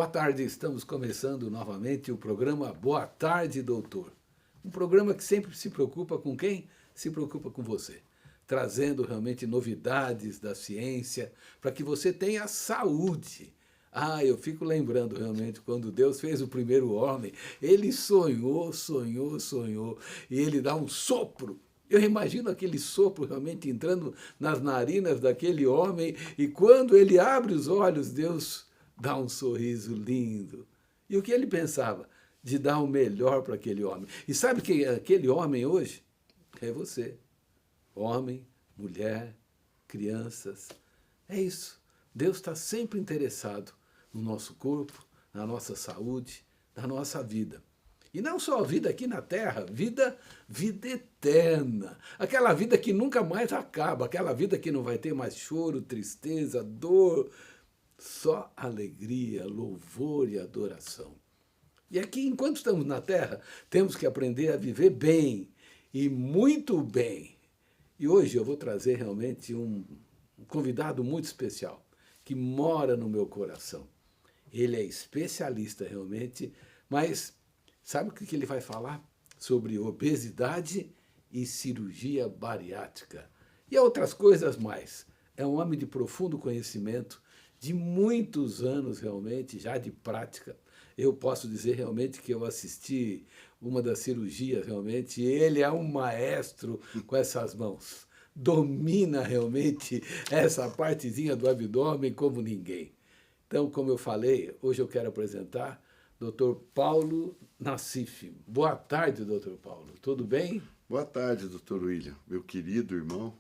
Boa tarde, estamos começando novamente o programa Boa Tarde, Doutor. Um programa que sempre se preocupa com quem? Se preocupa com você. Trazendo realmente novidades da ciência para que você tenha saúde. Eu fico lembrando realmente quando Deus fez o primeiro homem, ele sonhou, e ele dá um sopro. Eu imagino aquele sopro realmente entrando nas narinas daquele homem, e quando ele abre os olhos, Deus dá um sorriso lindo. E o que ele pensava? De dar o melhor para aquele homem. E sabe quem é aquele homem hoje? É você. Homem, mulher, crianças. É isso. Deus está sempre interessado no nosso corpo, na nossa saúde, na nossa vida. E não só a vida aqui na Terra, vida eterna. Aquela vida que nunca mais acaba, aquela vida que não vai ter mais choro, tristeza, dor, só alegria, louvor e adoração. E aqui, enquanto estamos na Terra, temos que aprender a viver bem, e muito bem. E hoje eu vou trazer realmente um convidado muito especial, que mora no meu coração. Ele é especialista realmente, mas sabe o que ele vai falar? Sobre obesidade e cirurgia bariátrica. E outras coisas mais. É um homem de profundo conhecimento, de muitos anos realmente, já de prática. Eu posso dizer realmente que eu assisti uma das cirurgias realmente, e ele é um maestro com essas mãos. Domina realmente essa partezinha do abdômen como ninguém. Então, como eu falei, hoje eu quero apresentar Dr. Paulo Nassif. Boa tarde, Dr. Paulo. Tudo bem? Boa tarde, Dr. William. Meu querido irmão,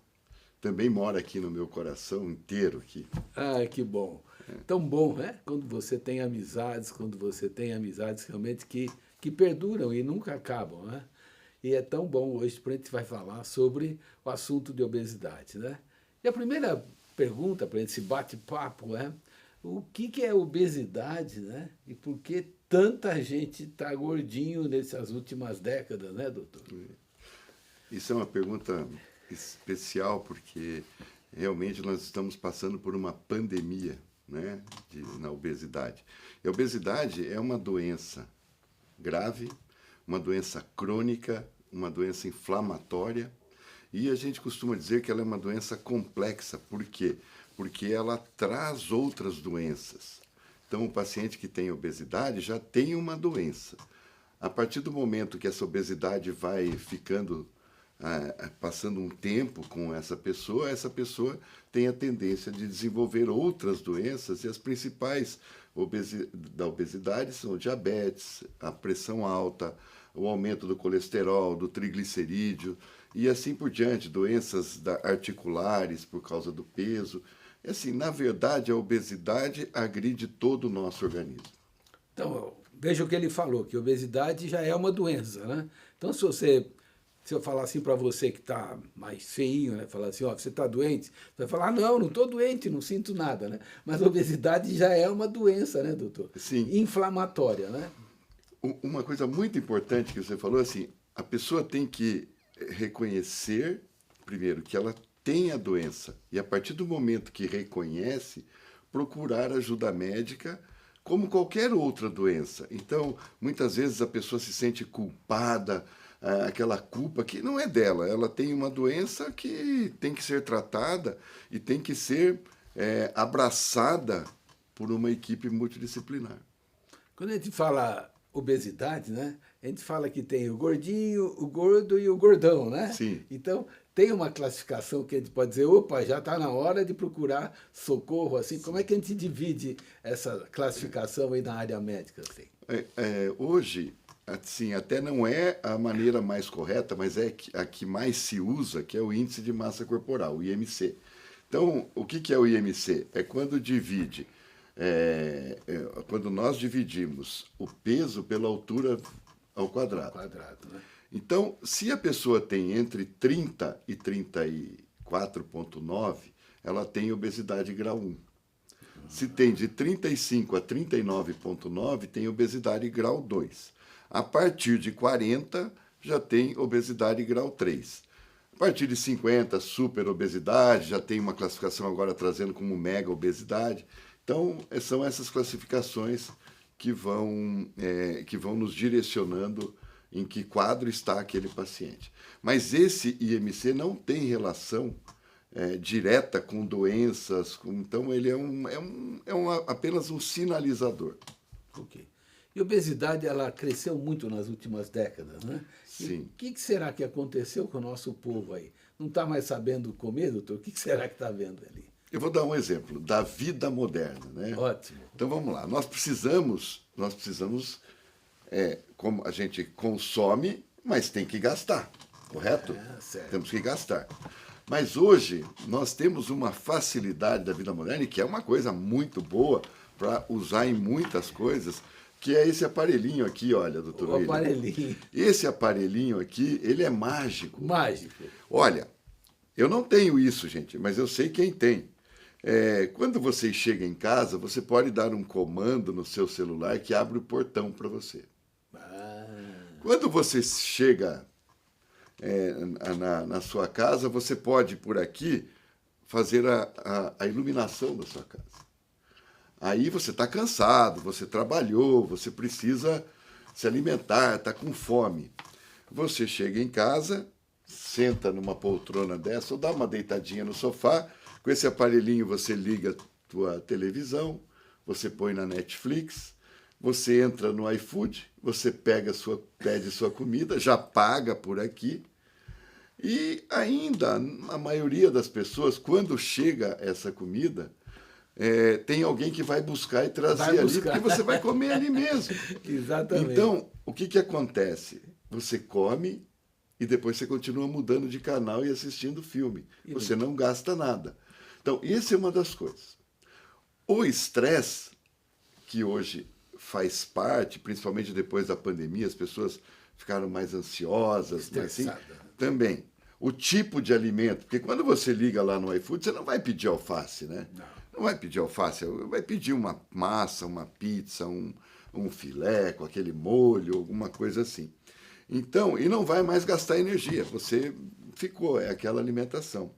também mora aqui no meu coração inteiro aqui. Que bom. Tão bom, né? Quando você tem amizades, realmente que perduram e nunca acabam, né? E é tão bom hoje, a gente vai falar sobre o assunto de obesidade, né? E a primeira pergunta para esse bate-papo é: o que é obesidade, né? E por que tanta gente está gordinho nessas últimas décadas, né, doutor? Isso é uma pergunta especial porque realmente nós estamos passando por uma pandemia, né, na obesidade. E a obesidade é uma doença grave, uma doença crônica, uma doença inflamatória, e a gente costuma dizer que ela é uma doença complexa. Por quê? Porque ela traz outras doenças. Então, o paciente que tem obesidade já tem uma doença. A partir do momento que essa obesidade vai ficando, passando um tempo com essa pessoa tem a tendência de desenvolver outras doenças, e as principais da obesidade são o diabetes, a pressão alta, o aumento do colesterol, do triglicerídeo, e assim por diante, doenças articulares por causa do peso. Assim, na verdade, a obesidade agride todo o nosso organismo. Então, veja o que ele falou, que a obesidade já é uma doença, né? Então, se eu falar assim para você que está mais feinho, né? Falar assim, você está doente? Você vai falar, não estou doente, não sinto nada, né? Mas a obesidade já é uma doença, né, doutor? Sim. Inflamatória, né? Uma coisa muito importante que você falou, assim, a pessoa tem que reconhecer, primeiro, que ela tem a doença, e a partir do momento que reconhece, procurar ajuda médica, como qualquer outra doença. Então, muitas vezes a pessoa se sente culpada, aquela culpa que não é dela. Ela tem uma doença que tem que ser tratada e tem que ser abraçada por uma equipe multidisciplinar. Quando a gente fala obesidade, né? A gente fala que tem o gordinho, o gordo e o gordão, né? Sim. Então, tem uma classificação que a gente pode dizer, opa, já está na hora de procurar socorro, assim. Sim. Como é que a gente divide essa classificação aí na área médica, assim? Hoje, assim, até não é a maneira mais correta, mas é a que mais se usa, que é o índice de massa corporal, o IMC. Então, o que é o IMC? É quando divide, quando nós dividimos o peso pela altura ao quadrado. Né? Então, se a pessoa tem entre 30 e 34,9, ela tem obesidade grau 1. Se tem de 35 a 39,9, tem obesidade grau 2. A partir de 40, já tem obesidade grau 3. A partir de 50, super obesidade, já tem uma classificação agora trazendo como mega obesidade. Então, são essas classificações que vão nos direcionando em que quadro está aquele paciente. Mas esse IMC não tem relação direta com doenças, então ele apenas um sinalizador. Ok. E a obesidade, ela cresceu muito nas últimas décadas, né? Sim. O que será que aconteceu com o nosso povo aí? Não está mais sabendo comer, doutor? O que será que está vendo ali? Eu vou dar um exemplo da vida moderna, né? Ótimo. Então vamos lá. Nós precisamos, como a gente consome, mas tem que gastar, correto? Certo. Temos que gastar. Mas hoje nós temos uma facilidade da vida moderna, e que é uma coisa muito boa para usar em muitas coisas, que é esse aparelhinho aqui, olha, doutor William. O aparelhinho. Esse aparelhinho aqui, ele é mágico. Mágico. Olha, eu não tenho isso, gente, mas eu sei quem tem. Quando você chega em casa, você pode dar um comando no seu celular que abre o portão para você. Quando você chega na sua casa, você pode, por aqui, fazer a iluminação da sua casa. Aí você está cansado, você trabalhou, você precisa se alimentar, está com fome. Você chega em casa, senta numa poltrona dessa ou dá uma deitadinha no sofá. Com esse aparelhinho você liga a tua televisão, você põe na Netflix, você entra no iFood, você pede sua comida, já paga por aqui. E ainda, a maioria das pessoas, quando chega essa comida, tem alguém que vai buscar e trazer ali, porque você vai comer ali mesmo. Exatamente. Então, o que acontece? Você come e depois você continua mudando de canal e assistindo filme. Você não gasta nada. Então, isso é uma das coisas. O estresse, que hoje faz parte, principalmente depois da pandemia, as pessoas ficaram mais ansiosas, assim, também. O tipo de alimento, porque quando você liga lá no iFood, você não vai pedir alface, né? Não vai pedir alface, vai pedir uma massa, uma pizza, um filé com aquele molho, alguma coisa assim. Então, e não vai mais gastar energia, você ficou, é aquela alimentação.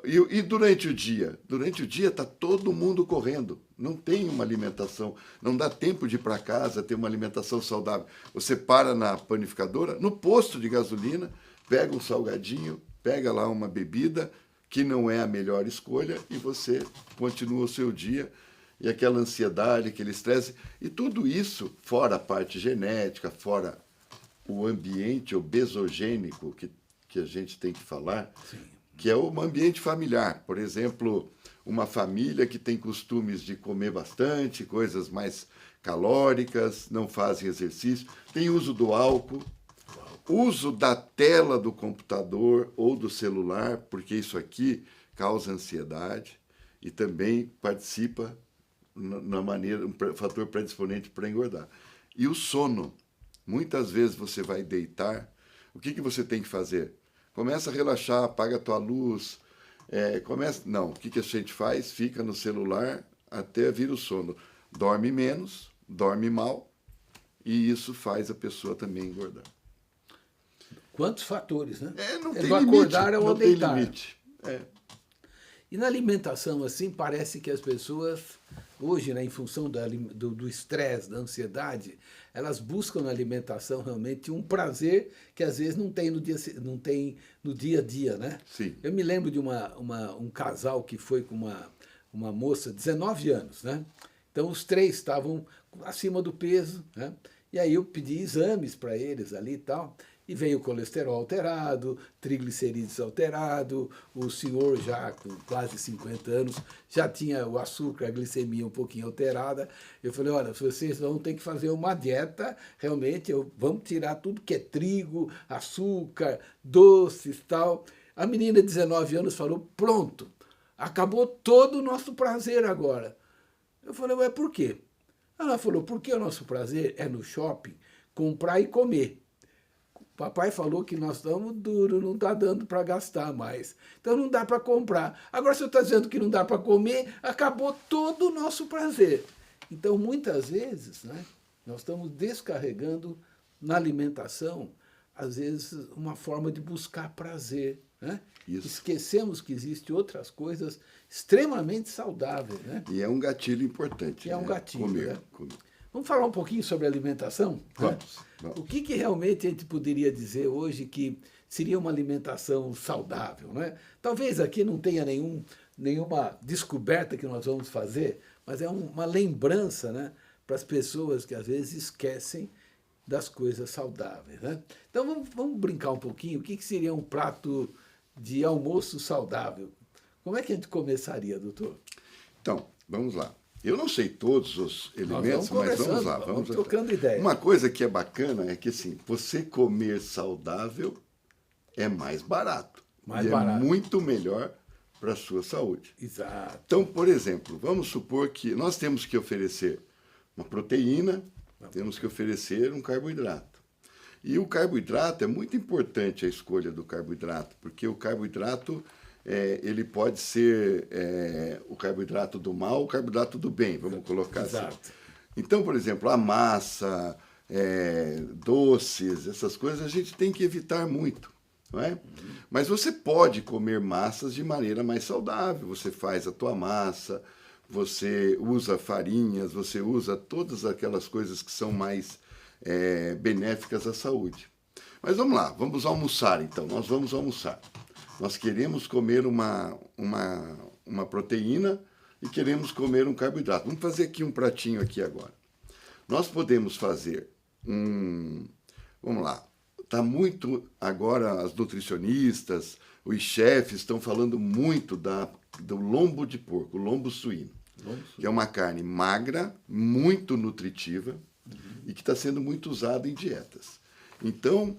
E durante o dia? Durante o dia está todo mundo correndo, não tem uma alimentação, não dá tempo de ir para casa ter uma alimentação saudável. Você para na panificadora, no posto de gasolina, pega um salgadinho, pega lá uma bebida, que não é a melhor escolha, e você continua o seu dia, e aquela ansiedade, aquele estresse, e tudo isso, fora a parte genética, fora o ambiente obesogênico que a gente tem que falar, sim, que é o ambiente familiar. Por exemplo, uma família que tem costumes de comer bastante, coisas mais calóricas, não fazem exercício, tem uso do álcool, uso da tela do computador ou do celular, porque isso aqui causa ansiedade e também participa na maneira, um fator predisponente para engordar. E o sono. Muitas vezes você vai deitar, o que você tem que fazer? Começa a relaxar, apaga a tua luz, Não, o que a gente faz? Fica no celular até vir o sono. Dorme menos, dorme mal, e isso faz a pessoa também engordar. Quantos fatores, né? Não tem limite. Acordar ou não deitar. Tem limite. E na alimentação, assim, parece que as pessoas, hoje, né, em função do estresse, da ansiedade, elas buscam na alimentação realmente um prazer que às vezes não tem no dia a dia, né? Sim. Eu me lembro de um casal que foi com uma moça de 19 anos, né? Então os três estavam acima do peso, né? E aí eu pedi exames para eles ali e tal. E veio o colesterol alterado, triglicerídeos alterado, o senhor já com quase 50 anos já tinha o açúcar, a glicemia um pouquinho alterada. Eu falei, olha, vocês vão ter que fazer uma dieta, realmente, vamos tirar tudo que é trigo, açúcar, doces e tal. A menina de 19 anos falou, pronto, acabou todo o nosso prazer agora. Eu falei, ué, por quê? Ela falou, porque o nosso prazer é no shopping comprar e comer. Papai falou que nós estamos duros, não está dando para gastar mais. Então não dá para comprar. Agora, se eu está dizendo que não dá para comer, acabou todo o nosso prazer. Então, muitas vezes, né, nós estamos descarregando na alimentação, às vezes, uma forma de buscar prazer. Né? Esquecemos que existem outras coisas extremamente saudáveis. Né? E é um gatilho importante. É um gatilho. Comer. Né? Vamos falar um pouquinho sobre alimentação? Né? Vamos. O que realmente a gente poderia dizer hoje que seria uma alimentação saudável? Né? Talvez aqui não tenha nenhuma descoberta que nós vamos fazer, mas é uma lembrança, né, para as pessoas que às vezes esquecem das coisas saudáveis. Né? Então vamos brincar um pouquinho. O que seria um prato de almoço saudável? Como é que a gente começaria, doutor? Então, vamos lá. Eu não sei todos os elementos, mas vamos lá. Vamos trocando ideia. Uma coisa que é bacana é que assim, você comer saudável é mais barato. É muito melhor para a sua saúde. Exato. Então, por exemplo, vamos supor que nós temos que oferecer uma proteína, temos que oferecer um carboidrato. E o carboidrato, é muito importante a escolha do carboidrato, porque o carboidrato, ele pode ser o carboidrato do mal, o carboidrato do bem, vamos colocar Exato. assim. Então, por exemplo, a massa, doces, essas coisas a gente tem que evitar muito. Não é? Mas você pode comer massas de maneira mais saudável. Você faz a tua massa, você usa farinhas, você usa todas aquelas coisas que são mais benéficas à saúde. Mas vamos lá, vamos almoçar então. Nós vamos almoçar. Nós queremos comer uma proteína e queremos comer um carboidrato. Vamos fazer aqui um pratinho aqui agora. Nós podemos fazer vamos lá. Está muito agora, as nutricionistas, os chefes estão falando muito do lombo de porco, lombo suíno, que é uma carne magra, muito nutritiva e que está sendo muito usada em dietas. Então,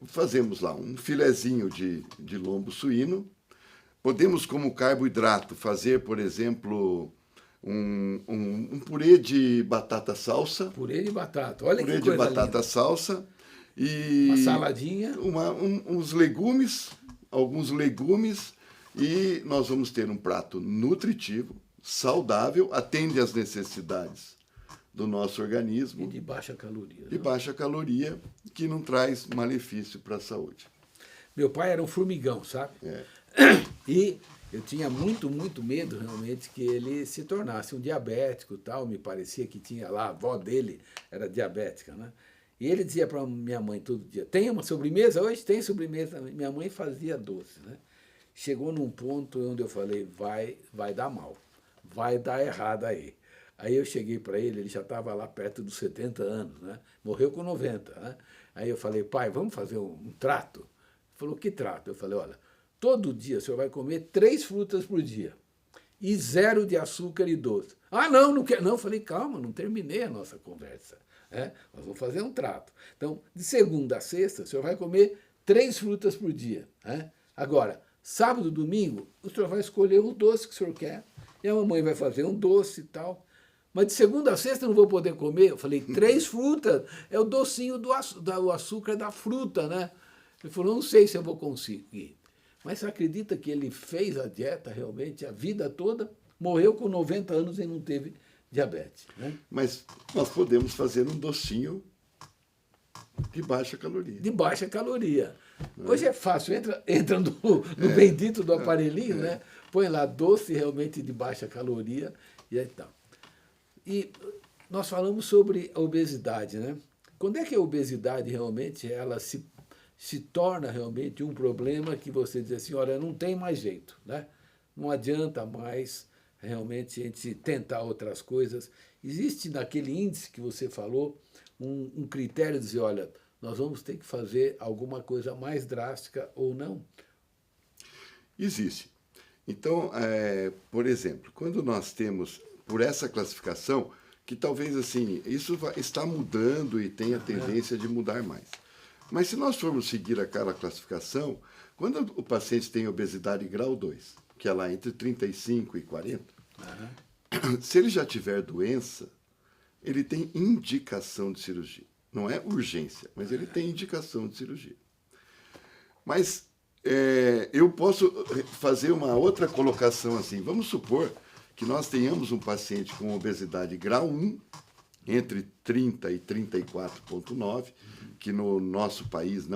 fazemos lá um filezinho de lombo suíno. Podemos, como carboidrato, fazer, por exemplo, um purê de batata salsa. Purê de batata, olha purê que coisa de batata linda. salsa. E uma saladinha. Uns legumes, alguns legumes, e nós vamos ter um prato nutritivo, saudável, atende às necessidades do nosso organismo. E de baixa caloria. De baixa caloria, que não traz malefício para a saúde. Meu pai era um formigão, sabe? E eu tinha muito medo, realmente, que ele se tornasse um diabético e tal. Me parecia que tinha lá, a avó dele era diabética, né? E ele dizia para minha mãe todo dia, tem uma sobremesa? Hoje tem sobremesa. Minha mãe fazia doce, né? Chegou num ponto onde eu falei, vai dar mal, vai dar errado aí. Aí eu cheguei para ele já estava lá perto dos 70 anos, né? Morreu com 90, né? Aí eu falei, pai, vamos fazer um trato? Ele falou, que trato? Eu falei, olha, todo dia o senhor vai comer 3 frutas por dia e 0 de açúcar e doce. Ah, não quero. Não, eu falei, calma, não terminei a nossa conversa. Nós vamos fazer um trato. Então, de segunda a sexta, o senhor vai comer 3 frutas por dia. Agora, sábado e domingo, o senhor vai escolher o doce que o senhor quer. E a mamãe vai fazer um doce e tal. Mas de segunda a sexta eu não vou poder comer. Eu falei, 3 frutas, é o docinho do açúcar da fruta, né? Ele falou, não sei se eu vou conseguir. Mas você acredita que ele fez a dieta realmente a vida toda, morreu com 90 anos e não teve diabetes, né? Mas nós podemos fazer um docinho de baixa caloria. De baixa caloria. Hoje é fácil, entra no bendito do aparelhinho, né? Põe lá doce realmente de baixa caloria e aí tal. E nós falamos sobre a obesidade, né? Quando é que a obesidade realmente ela se torna realmente um problema que você diz assim, olha, não tem mais jeito, né? Não adianta mais realmente a gente tentar outras coisas. Existe naquele índice que você falou um critério de dizer, olha, nós vamos ter que fazer alguma coisa mais drástica ou não? Existe. Então, por exemplo, quando nós temos, por essa classificação, que talvez assim, isso está mudando e tem a tendência de mudar mais. Mas se nós formos seguir aquela classificação, quando o paciente tem obesidade grau 2, que é lá entre 35 e 40, se ele já tiver doença, ele tem indicação de cirurgia. Não é urgência, mas ele tem indicação de cirurgia. Mas eu posso fazer uma outra colocação assim. Vamos supor que nós tenhamos um paciente com obesidade grau 1, entre 30 e 34,9, que no nosso país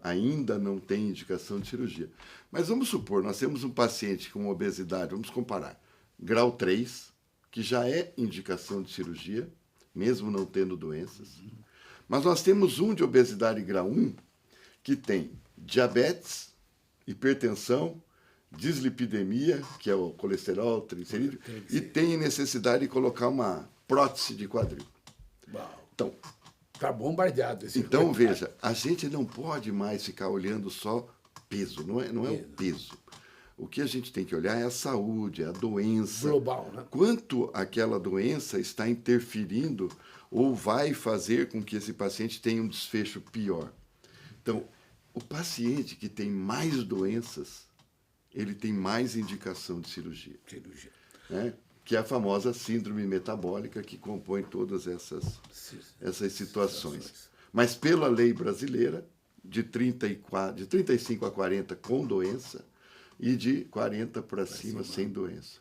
ainda não tem indicação de cirurgia. Mas vamos supor, nós temos um paciente com obesidade, vamos comparar, grau 3, que já é indicação de cirurgia, mesmo não tendo doenças. Mas nós temos um de obesidade grau 1 que tem diabetes, hipertensão, dislipidemia, que é o colesterol, triglicerídeo, e tem necessidade de colocar uma prótese de quadril. Uau. Então, Está bombardeado esse então veja, a gente não pode mais ficar olhando só peso, não é o peso. O que a gente tem que olhar é a saúde, é a doença. global, né? Quanto aquela doença está interferindo ou vai fazer com que esse paciente tenha um desfecho pior. Então, o paciente que tem mais doenças, ele tem mais indicação de cirurgia. Né? Que é a famosa síndrome metabólica que compõe todas essas situações. Mas pela lei brasileira, de 35 a 40 com doença e de 40 para cima sem doença.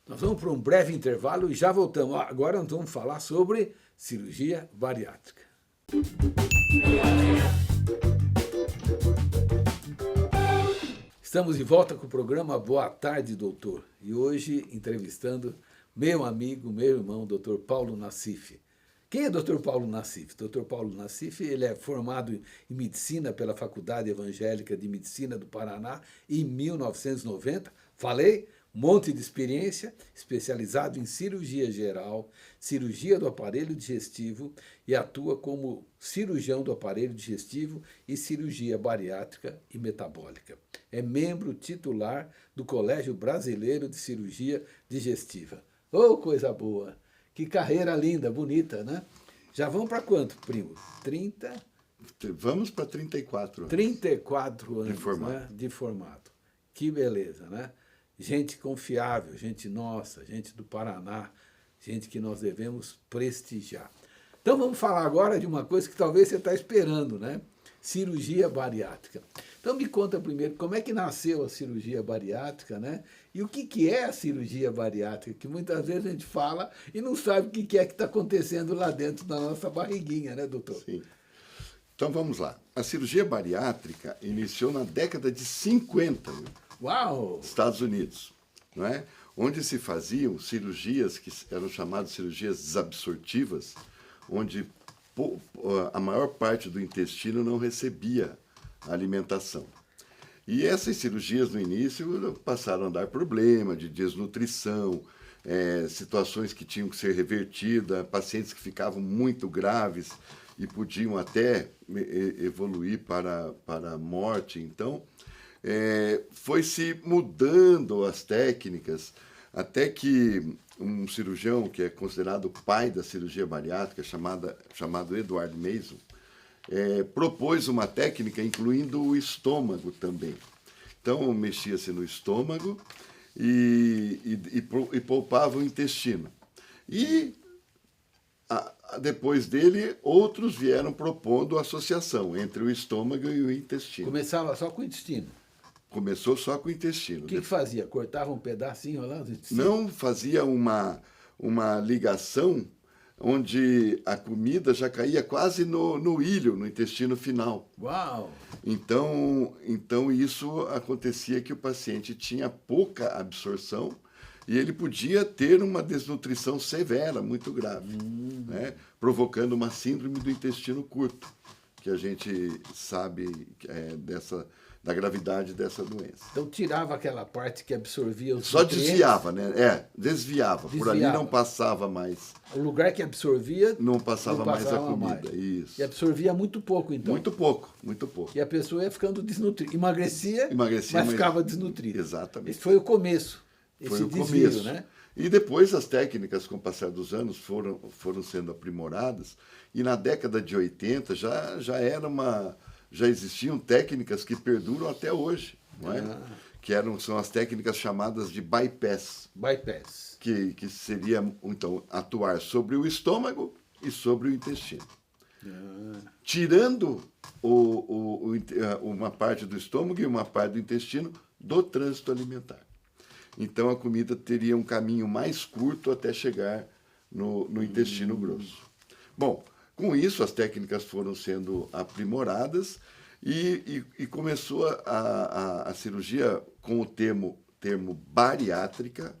Nós vamos para um breve intervalo e já voltamos. Agora nós vamos falar sobre cirurgia bariátrica. Estamos de volta com o programa Boa Tarde, Doutor. E hoje entrevistando meu amigo, meu irmão, Dr. Paulo Nassif. Quem é Dr. Paulo Nassif? Dr. Paulo Nassif, ele é formado em medicina pela Faculdade Evangélica de Medicina do Paraná em 1990. Falei? Um monte de experiência, especializado em cirurgia geral, cirurgia do aparelho digestivo e atua como cirurgião do aparelho digestivo e cirurgia bariátrica e metabólica. É membro titular do Colégio Brasileiro de Cirurgia Digestiva. Oh, coisa boa! Que carreira linda, bonita, né? Já vamos para quanto, primo? 30? Vamos para 34 anos. 34 anos, de formado. Né? De formado. Que beleza, né? Gente confiável, gente nossa, gente do Paraná, gente que nós devemos prestigiar. Então vamos falar agora de uma coisa que talvez você está esperando, né? Cirurgia bariátrica. Então me conta primeiro como é que nasceu a cirurgia bariátrica, né? E o que é a cirurgia bariátrica, que muitas vezes a gente fala e não sabe o que é que está acontecendo lá dentro da nossa barriguinha, né, doutor? Sim. Então vamos lá. A cirurgia bariátrica iniciou na década de 50. Uau! Estados Unidos, não é? Onde se faziam cirurgias que eram chamadas cirurgias desabsortivas, onde a maior parte do intestino não recebia alimentação. E essas cirurgias no início passaram a dar problema de desnutrição, situações que tinham que ser revertidas, pacientes que ficavam muito graves e podiam até evoluir para a morte. Então, foi-se mudando as técnicas, até que um cirurgião que é considerado o pai da cirurgia bariátrica, chamado Edward Mason, propôs uma técnica incluindo o estômago também. Então, mexia-se no estômago e poupava o intestino. E depois dele, outros vieram propondo associação entre o estômago e o intestino. Começava só com o intestino. Começou só com o intestino. O que fazia? Cortava um pedacinho lá do intestino? Não, fazia uma ligação onde a comida já caía quase no ilho, no intestino final. Uau! Então isso acontecia que o paciente tinha pouca absorção e ele podia ter uma desnutrição severa, muito grave, né? Provocando uma síndrome do intestino curto, que a gente sabe da gravidade dessa doença. Então tirava aquela parte que absorvia os Só nutrientes. desviava, né? Desviava. Por ali não passava mais. O lugar que absorvia não passava mais a comida. Mais. Isso. E absorvia muito pouco, então. Muito pouco. E a pessoa ia ficando desnutrida. Emagrecia, mas ficava desnutrida. Exatamente. Esse foi o começo. Foi o começo. Né? E depois as técnicas, com o passar dos anos, foram sendo aprimoradas. E na década de 80 já existiam técnicas que perduram até hoje, não é? São as técnicas chamadas de bypass. Bypass. Que seria, então, atuar sobre o estômago e sobre o intestino. Tirando uma parte do estômago e uma parte do intestino do trânsito alimentar. Então, a comida teria um caminho mais curto até chegar no intestino grosso. Bom, com isso, as técnicas foram sendo aprimoradas e começou a cirurgia com o termo bariátrica,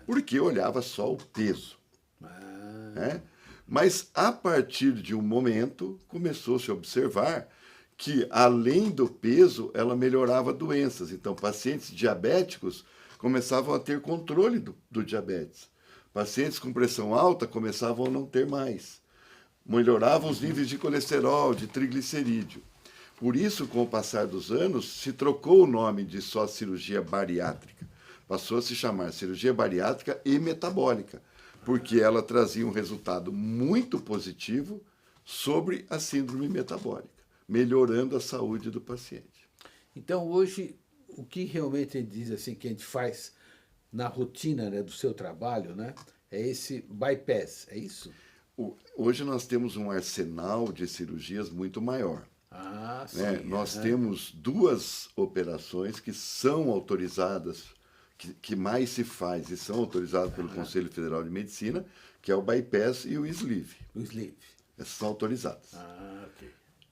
porque olhava só o peso. Né? Mas, a partir de um momento, começou-se a observar que, além do peso, ela melhorava doenças. Então, pacientes diabéticos começavam a ter controle do diabetes. Pacientes com pressão alta começavam a não ter mais. Melhoravam os níveis de colesterol, de triglicerídeo. Por isso, com o passar dos anos, se trocou o nome de só cirurgia bariátrica. Passou a se chamar cirurgia bariátrica e metabólica, porque ela trazia um resultado muito positivo sobre a síndrome metabólica, melhorando a saúde do paciente. Então, hoje, o que realmente diz assim que a gente faz na rotina, né, do seu trabalho, né, é esse bypass, é isso? Hoje nós temos um arsenal de cirurgias muito maior. Ah, sim. Né? Nós temos 2 operações que são autorizadas, que mais se faz e são autorizadas pelo Conselho Federal de Medicina, que é o bypass e o sleeve. O sleeve. Essas são autorizadas. Ah, ok.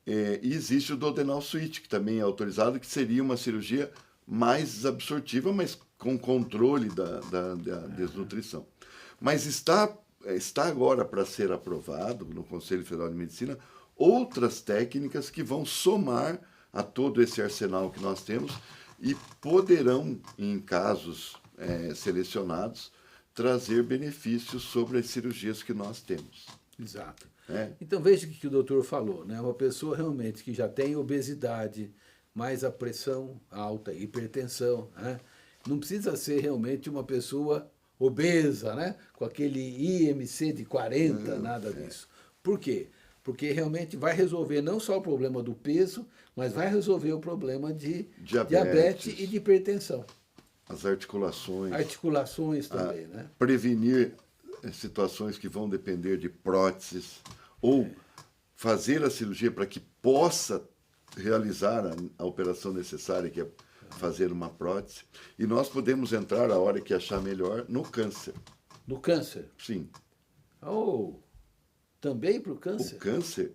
E existe o duodenal switch, que também é autorizado, que seria uma cirurgia mais absortiva, mas com controle da desnutrição. Mas está agora para ser aprovado no Conselho Federal de Medicina outras técnicas que vão somar a todo esse arsenal que nós temos e poderão, em casos selecionados, trazer benefícios sobre as cirurgias que nós temos. Exato. É. Então veja o que o doutor falou, né? Uma pessoa realmente que já tem obesidade, mais a pressão alta, hipertensão, né? Não precisa ser realmente uma pessoa obesa, né? Com aquele IMC de 40, nada disso. Por quê? Porque realmente vai resolver não só o problema do peso, mas vai resolver o problema de diabetes e de hipertensão. As articulações. Articulações também, né? Prevenir situações que vão depender de próteses, ou fazer a cirurgia para que possa realizar a operação necessária, que é fazer uma prótese. E nós podemos entrar, a hora que achar melhor, no câncer. No câncer? Sim. Oh, também para o câncer? O câncer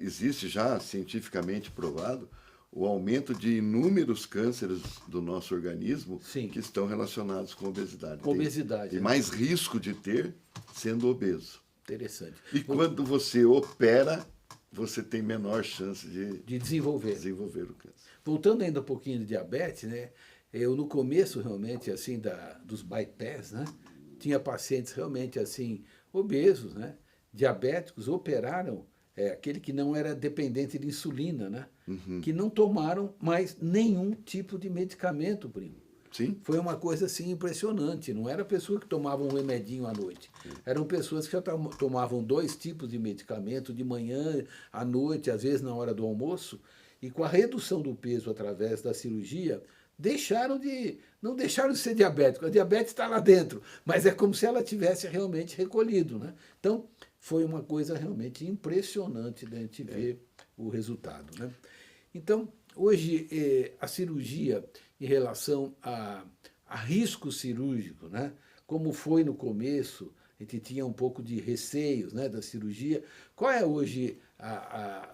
existe já cientificamente provado o aumento de inúmeros cânceres do nosso organismo. Sim. Que estão relacionados com obesidade. Com obesidade. Tem mais risco de ter sendo obeso. Interessante. E quando você opera, você tem menor chance de desenvolver o câncer. Voltando ainda um pouquinho de diabetes, né? Eu no começo realmente assim dos bypass, né? Tinha pacientes realmente assim obesos, né? Diabéticos, operaram aquele que não era dependente de insulina, né? Uhum. Que não tomaram mais nenhum tipo de medicamento, primo. Sim. Foi uma coisa assim impressionante. Não era pessoa que tomava um remedinho à noite. Eram pessoas que já tomavam 2 tipos de medicamento, de manhã, à noite, às vezes na hora do almoço. E com a redução do peso através da cirurgia, não deixaram de ser diabéticos. A diabetes está lá dentro, mas é como se ela tivesse realmente recolhido, né? Então, foi uma coisa realmente impressionante da gente ver o resultado, né? Então, hoje, a cirurgia em relação a risco cirúrgico, né? Como foi no começo, a gente tinha um pouco de receios, né, da cirurgia. Qual é hoje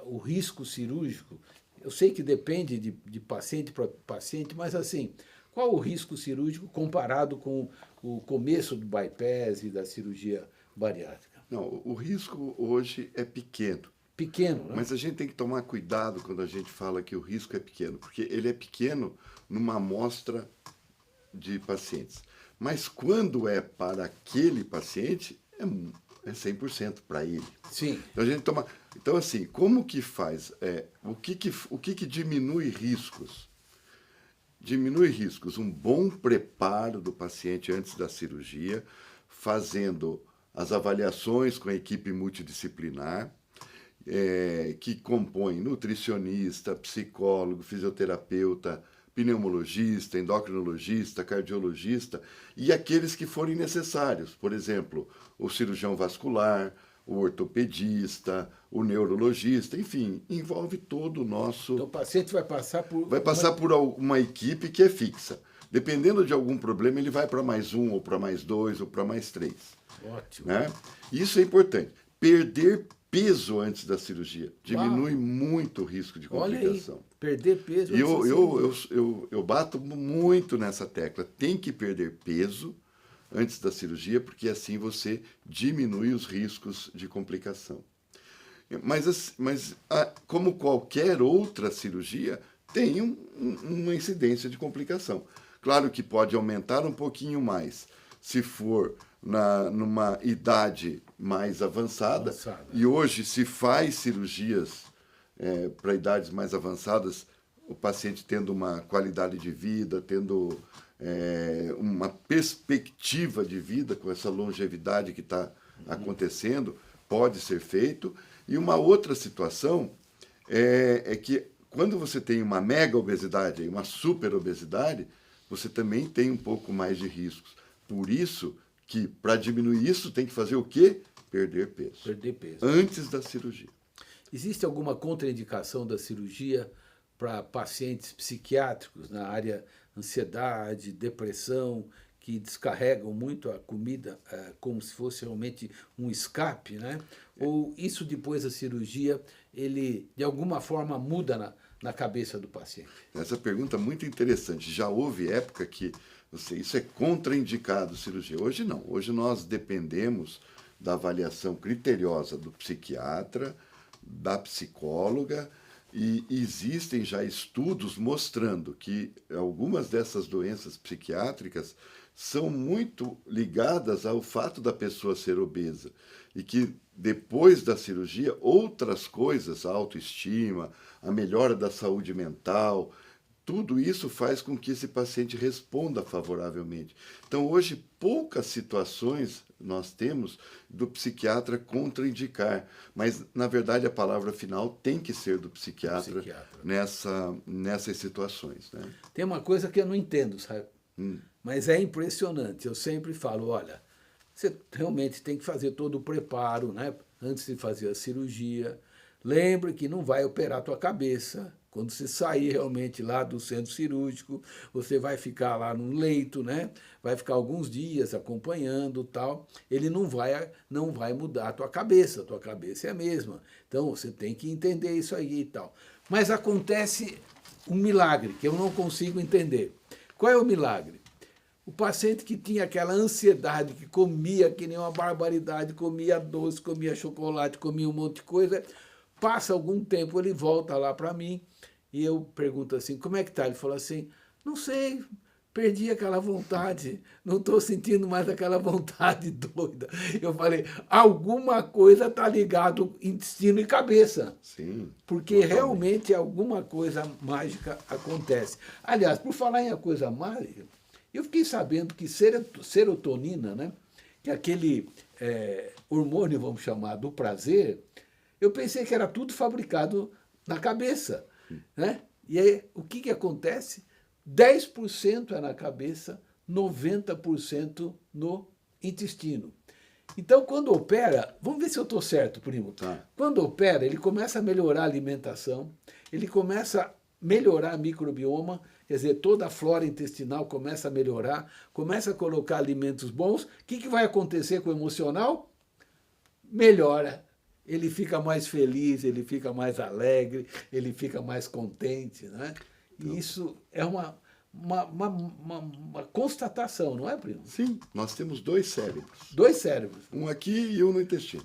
o risco cirúrgico? Eu sei que depende de paciente para paciente, mas assim, qual o risco cirúrgico comparado com o começo do bypass e da cirurgia bariátrica? Não, o risco hoje é pequeno. Pequeno, né? Mas a gente tem que tomar cuidado quando a gente fala que o risco é pequeno, porque ele é pequeno numa amostra de pacientes. Mas quando é para aquele paciente, é 100% para ele. Sim. Então a gente toma. Então, assim, como que faz? O que diminui riscos? Diminui riscos um bom preparo do paciente antes da cirurgia, fazendo as avaliações com a equipe multidisciplinar, que compõe nutricionista, psicólogo, fisioterapeuta, pneumologista, endocrinologista, cardiologista e aqueles que forem necessários. Por exemplo, o cirurgião vascular, o ortopedista, o neurologista, enfim, envolve todo o nosso... Então o paciente vai passar por... Vai passar por uma equipe que é fixa. Dependendo de algum problema, ele vai para mais 1, ou para mais 2, ou para mais 3. Ótimo. Né? Isso é importante. Perder peso antes da cirurgia diminui muito o risco de complicação. Olha aí, perder peso antes da cirurgia. Eu bato muito nessa tecla. Tem que perder peso antes da cirurgia, porque assim você diminui os riscos de complicação. Mas como qualquer outra cirurgia, tem uma incidência de complicação. Claro que pode aumentar um pouquinho mais se for numa idade mais avançada. E hoje se faz cirurgias para idades mais avançadas, o paciente tendo uma qualidade de vida, tendo uma perspectiva de vida com essa longevidade que está acontecendo, pode ser feito. E uma outra situação é que quando você tem uma mega obesidade, uma super obesidade, você também tem um pouco mais de riscos. Por isso que, para diminuir isso, tem que fazer o quê? Perder peso. Perder peso. Antes da cirurgia. Existe alguma contraindicação da cirurgia para pacientes psiquiátricos na área ansiedade, depressão, que descarregam muito a comida como se fosse realmente um escape, né? Ou isso depois da cirurgia, ele de alguma forma muda na cabeça do paciente? Essa pergunta é muito interessante. Já houve época que isso é contraindicado cirurgia. Hoje não. Hoje nós dependemos da avaliação criteriosa do psiquiatra, da psicóloga, e existem já estudos mostrando que algumas dessas doenças psiquiátricas são muito ligadas ao fato da pessoa ser obesa e que depois da cirurgia outras coisas, a autoestima, a melhora da saúde mental, tudo isso faz com que esse paciente responda favoravelmente. Então, hoje, poucas situações nós temos do psiquiatra contraindicar, mas, na verdade, a palavra final tem que ser do psiquiatra. Nessas situações. Né? Tem uma coisa que eu não entendo, sabe? Mas é impressionante. Eu sempre falo, olha, você realmente tem que fazer todo o preparo, né? Antes de fazer a cirurgia. Lembre que não vai operar a tua cabeça. Quando você sair realmente lá do centro cirúrgico, você vai ficar lá no leito, né? Vai ficar alguns dias acompanhando tal. Ele não vai mudar a tua cabeça é a mesma. Então você tem que entender isso aí e tal. Mas acontece um milagre que eu não consigo entender. Qual é o milagre? O paciente que tinha aquela ansiedade, que comia que nem uma barbaridade, comia doce, comia chocolate, comia um monte de coisa, passa algum tempo, ele volta lá para mim e eu pergunto assim, como é que tá? Ele falou assim, não sei, perdi aquela vontade, não estou sentindo mais aquela vontade doida. Eu falei, alguma coisa está ligado intestino e cabeça. Sim. Porque realmente alguma coisa mágica acontece. Aliás, por falar em coisa mágica, eu fiquei sabendo que serotonina, né, que é aquele hormônio, vamos chamar, do prazer, eu pensei que era tudo fabricado na cabeça. Né? E aí, o que acontece? 10% é na cabeça, 90% no intestino. Então, quando opera, vamos ver se eu estou certo, primo. Tá. Quando opera, ele começa a melhorar a alimentação, ele começa a melhorar o microbioma, quer dizer, toda a flora intestinal começa a melhorar, começa a colocar alimentos bons. O que vai acontecer com o emocional? Melhora. Ele fica mais feliz, ele fica mais alegre, ele fica mais contente. Né? E isso é uma constatação, não é, primo? Sim, nós temos 2 cérebros. 2 cérebros. Um aqui e um no intestino.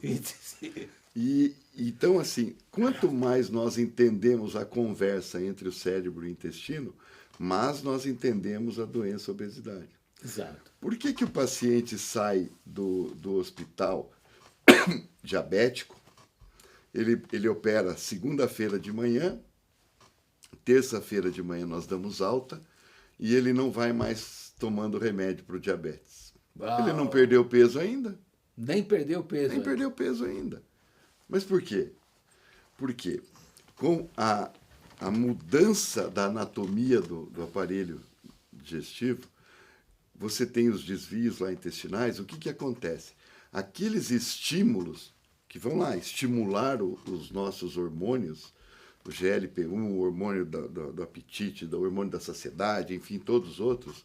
E então, assim, quanto mais nós entendemos a conversa entre o cérebro e o intestino, mais nós entendemos a doença obesidade. Exato. Por que o paciente sai do hospital diabético? Ele opera segunda-feira de manhã, terça-feira de manhã nós damos alta, e ele não vai mais tomando remédio para o diabetes. Ele não perdeu peso ainda. Nem perdeu peso. Nem perdeu peso ainda. Mas por quê? Porque com a mudança da anatomia do aparelho digestivo, você tem os desvios lá intestinais, o que acontece? Aqueles estímulos que vão lá estimular os nossos hormônios, o GLP-1, o hormônio do apetite, o hormônio da saciedade, enfim, todos os outros,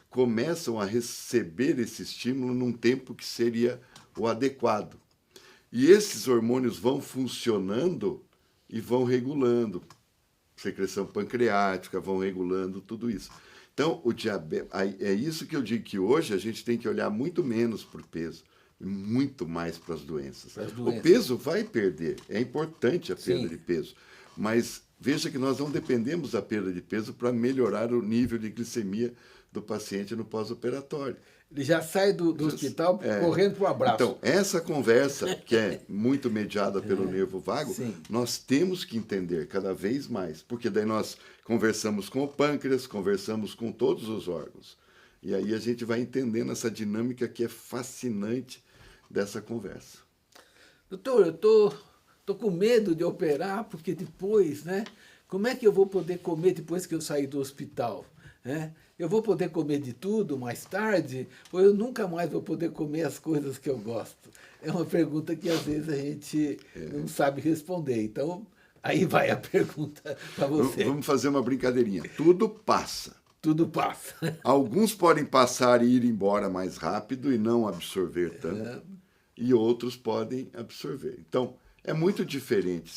começam a receber esse estímulo num tempo que seria o adequado. E esses hormônios vão funcionando e vão regulando secreção pancreática, vão regulando tudo isso. Então, o diabetes, é isso que eu digo, que hoje a gente tem que olhar muito menos para o peso, e muito mais para as doenças. O peso vai perder, é importante a perda de peso, mas veja que nós não dependemos da perda de peso para melhorar o nível de glicemia do paciente no pós-operatório. Ele já sai do hospital correndo para o abraço. Então, essa conversa, que é muito mediada pelo nervo vago, nós temos que entender cada vez mais, porque daí nós conversamos com o pâncreas, conversamos com todos os órgãos. E aí a gente vai entendendo essa dinâmica que é fascinante dessa conversa. Doutor, eu tô com medo de operar, porque depois, né? Como é que eu vou poder comer depois que eu sair do hospital? Eu vou poder comer de tudo mais tarde? Ou eu nunca mais vou poder comer as coisas que eu gosto? É uma pergunta que às vezes a gente não sabe responder. Então, aí vai a pergunta para você. Vamos fazer uma brincadeirinha. Tudo passa. Tudo passa. Alguns podem passar e ir embora mais rápido e não absorver tanto. E outros podem absorver. Então, é muito diferente.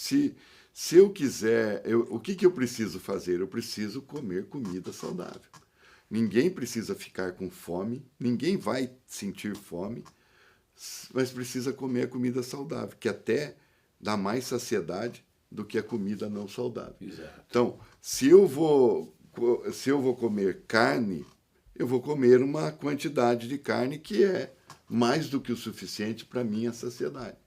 Se eu quiser, o que eu preciso fazer? Eu preciso comer comida saudável. Ninguém precisa ficar com fome, ninguém vai sentir fome, mas precisa comer a comida saudável, que até dá mais saciedade do que a comida não saudável. Exato. Então, se eu vou comer carne, eu vou comer uma quantidade de carne que é mais do que o suficiente para minha saciedade.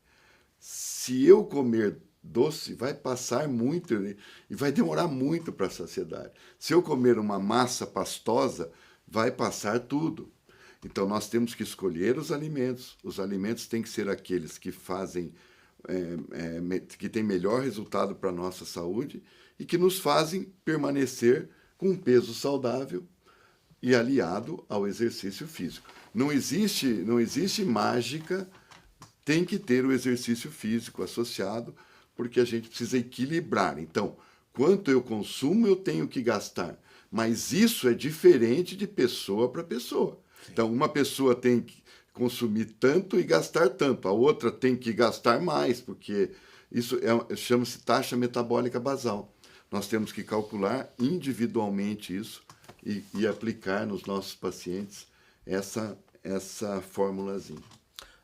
Se eu comer doce, vai passar muito e vai demorar muito para a saciedade. Se eu comer uma massa pastosa, vai passar tudo. Então, nós temos que escolher os alimentos. Os alimentos têm que ser aqueles que fazem, que têm melhor resultado para a nossa saúde e que nos fazem permanecer com um peso saudável e aliado ao exercício físico. Não existe mágica, tem que ter o exercício físico associado, porque a gente precisa equilibrar. Então, quanto eu consumo, eu tenho que gastar. Mas isso é diferente de pessoa para pessoa. Sim. Então, uma pessoa tem que consumir tanto e gastar tanto. A outra tem que gastar mais, porque isso chama-se taxa metabólica basal. Nós temos que calcular individualmente isso e aplicar nos nossos pacientes essa formulazinha.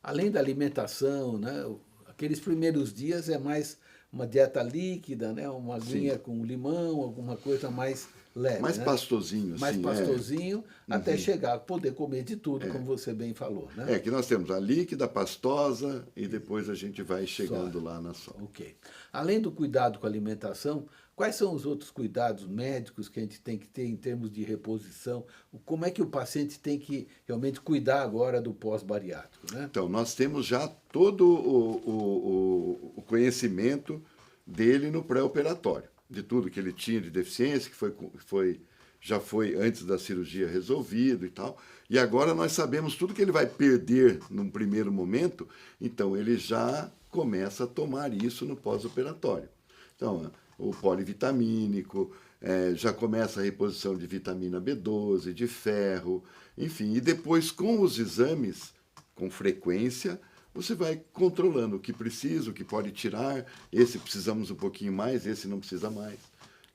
Além da alimentação, né, aqueles primeiros dias é mais uma dieta líquida, né, uma aguinha com limão, alguma coisa mais leve. Mais pastosinho. Mais pastosinho, até chegar a poder comer de tudo, como você bem falou. Né? Que nós temos a líquida, a pastosa, e depois a gente vai chegando lá na sola. Ok. Além do cuidado com a alimentação, quais são os outros cuidados médicos que a gente tem que ter em termos de reposição? Como é que o paciente tem que realmente cuidar agora do pós-bariátrico? Né? Então, nós temos já todo o conhecimento dele no pré-operatório, de tudo que ele tinha de deficiência, que já foi antes da cirurgia resolvido e tal. E agora nós sabemos tudo que ele vai perder num primeiro momento, então ele já começa a tomar isso no pós-operatório. Então, o polivitamínico, já começa a reposição de vitamina B12, de ferro, enfim. E depois, com os exames, com frequência, você vai controlando o que precisa, o que pode tirar, esse precisamos um pouquinho mais, esse não precisa mais.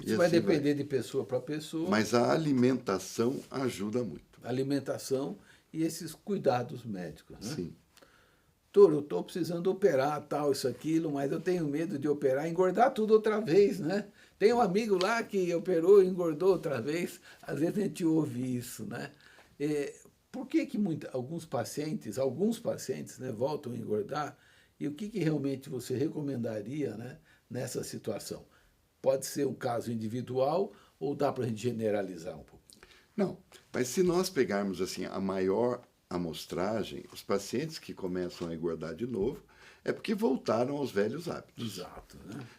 Isso vai depender de pessoa para pessoa. Mas a alimentação ajuda muito. Alimentação e esses cuidados médicos, né? Sim. Doutor, eu estou precisando operar, tal, isso, aquilo, mas eu tenho medo de operar e engordar tudo outra vez, né? Tem um amigo lá que operou e engordou outra vez. Às vezes a gente ouve isso, né? Por que alguns pacientes, né, voltam a engordar? E o que realmente você recomendaria, né, nessa situação? Pode ser um caso individual ou dá para a gente generalizar um pouco? Não, mas se nós pegarmos assim a maior amostragem, os pacientes que começam a engordar de novo é porque voltaram aos velhos hábitos. Exato.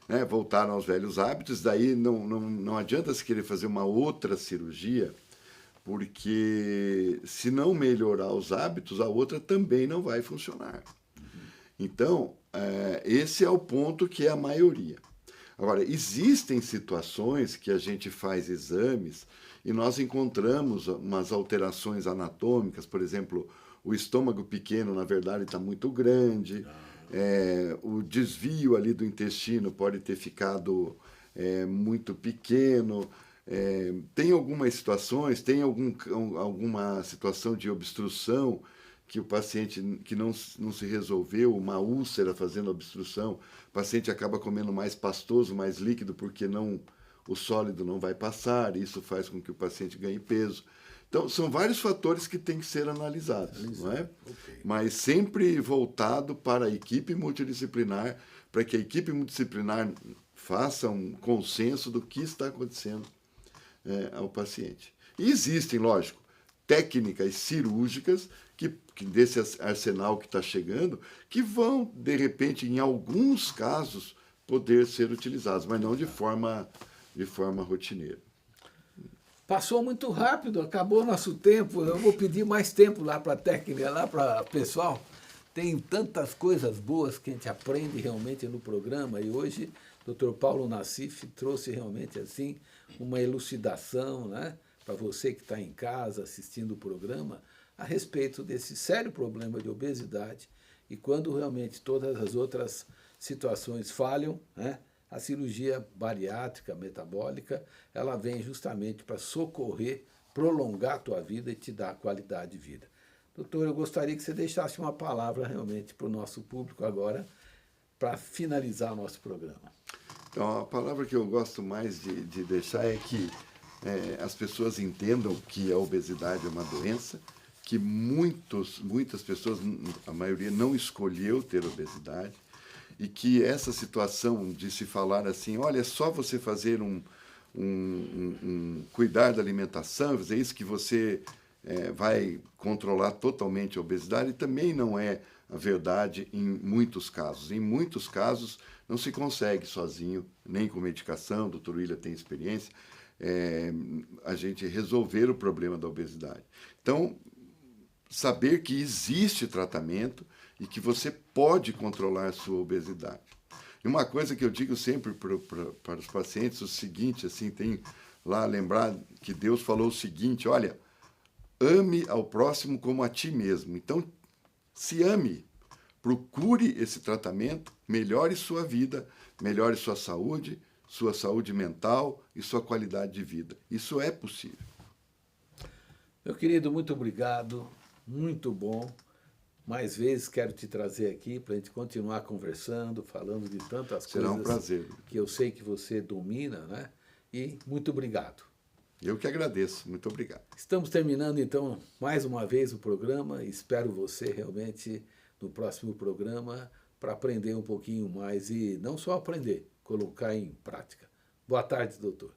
Né? Voltaram aos velhos hábitos, daí não adianta se querer fazer uma outra cirurgia, porque se não melhorar os hábitos, a outra também não vai funcionar. Então, esse é o ponto que é a maioria. Agora, existem situações que a gente faz exames e nós encontramos umas alterações anatômicas, por exemplo, o estômago pequeno, na verdade, está muito grande, o desvio ali do intestino pode ter ficado muito pequeno, Tem algumas situações, tem alguma situação de obstrução que o paciente que não se resolveu, uma úlcera fazendo obstrução, o paciente acaba comendo mais pastoso, mais líquido, porque o sólido não vai passar, e isso faz com que o paciente ganhe peso. Então, são vários fatores que têm que ser analisados, não é? Okay. Mas sempre voltado para a equipe multidisciplinar, para que a equipe multidisciplinar faça um consenso do que está acontecendo ao paciente. E existem, lógico, técnicas cirúrgicas que desse arsenal que está chegando, que vão, de repente, em alguns casos, poder ser utilizados, mas não de forma rotineira. Passou muito rápido, acabou o nosso tempo. Eu vou pedir mais tempo lá para a técnica, lá para o pessoal. Tem tantas coisas boas que a gente aprende realmente no programa, e hoje o Dr. Paulo Nassif trouxe realmente assim uma elucidação, né, para você que está em casa assistindo o programa, a respeito desse sério problema de obesidade, e quando realmente todas as outras situações falham, né, a cirurgia bariátrica, metabólica, ela vem justamente para socorrer, prolongar a tua vida e te dar qualidade de vida. Doutor, eu gostaria que você deixasse uma palavra realmente para o nosso público agora, para finalizar o nosso programa. Então, a palavra que eu gosto mais de deixar é que as pessoas entendam que a obesidade é uma doença, que muitas pessoas, a maioria, não escolheu ter obesidade, e que essa situação de se falar assim, olha, é só você fazer cuidar da alimentação, fazer isso que você vai controlar totalmente a obesidade, também não é a verdade em muitos casos. Em muitos casos não se consegue sozinho, nem com medicação, o doutor William tem experiência, a gente resolver o problema da obesidade. Então, saber que existe tratamento e que você pode controlar a sua obesidade. E uma coisa que eu digo sempre para os pacientes, o seguinte, assim, tem lá lembrar que Deus falou o seguinte, olha, ame ao próximo como a ti mesmo. Então, se ame, procure esse tratamento, melhore sua vida, melhore sua saúde mental e sua qualidade de vida. Isso é possível. Meu querido, muito obrigado, muito bom. Mais vezes quero te trazer aqui para a gente continuar conversando, falando de tantas coisas. Será um prazer. Que eu sei que você domina, né? E muito obrigado. Eu que agradeço. Muito obrigado. Estamos terminando, então, mais uma vez o programa. Espero você realmente no próximo programa para aprender um pouquinho mais e não só aprender, colocar em prática. Boa tarde, doutor.